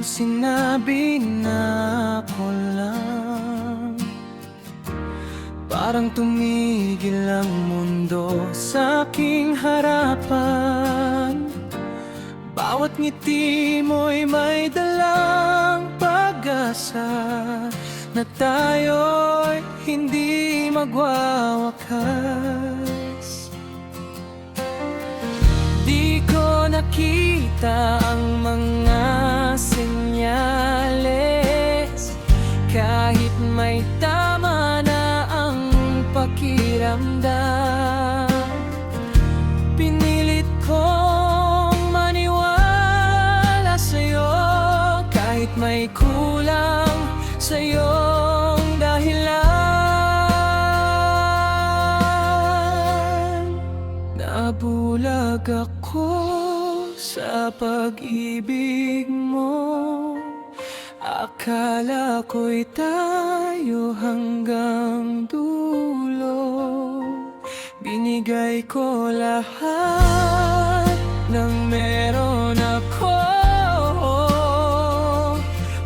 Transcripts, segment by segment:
sinabi na ako lang. Parang tumigil ang mundo sa aking harapan. Bawat ngiti mo'y may dalang pag-asa na tayo'y hindi magwawakas. Di ko nakita ang mga senyales, kahit may tama na ang pakiramdam. Pinilit kong maniwala sa'yo, kahit may kulang sa iyong dahilan. Nabulag ako sa pag-ibig mo. Akala ko'y tayo hanggang dulo. Binigay ko lahat ng meron ako,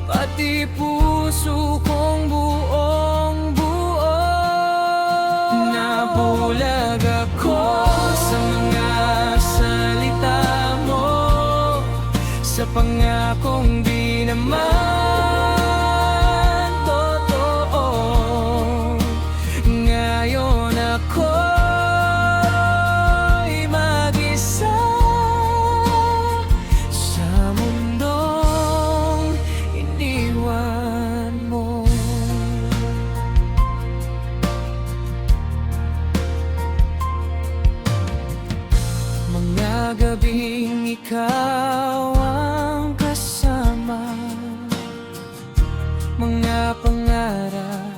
pati puso kong buong buo. Nabulag ako sa mga salita mo, sa pangakong di naman totoo. Ngayon ako'y mag-isa sa mundong iniwan mo. Mga gabing ikaw ang kasama, mga pangarap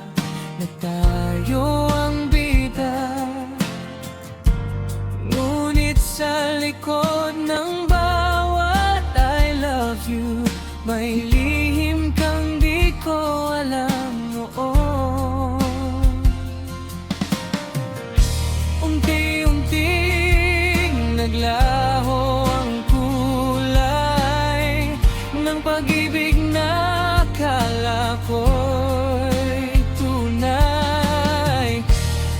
na tayo ang bida. Ngunit sa likod ng bawat I love you, may lihim kang di ko alam noon. Unti-unting naglaho ang kulay ng pag-ibig na akala ko'y tunay.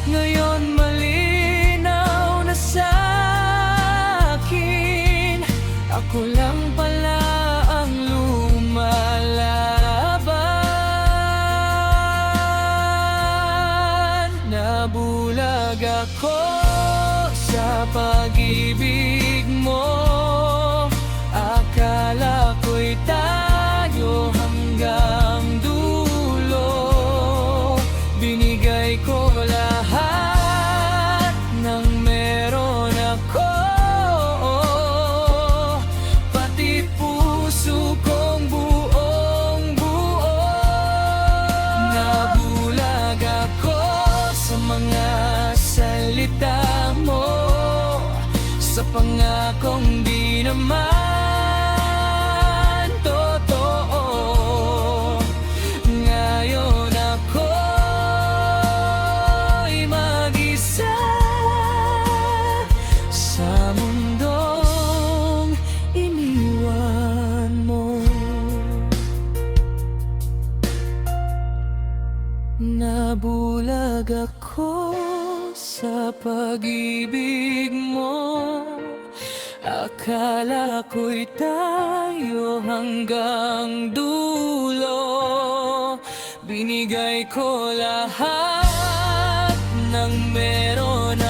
Ngayon malinaw na sa'kin, ako lang pala ang lumalaban. Nabulag ako sa pag-ibig mo. Akala ko'y tayo hanggang dulo. Binigay ko lahat ng meron ako, pati puso kong buong buo. Nabulag ako sa mga salita mo, sa pangakong di naman totoo. Ngayon ako'y mag-isa sa mundong iniwan mo. Nabulag ako sa pag-ibig mo. Akala ko'y tayo hanggang dulo. Binigay ko lahat ng meron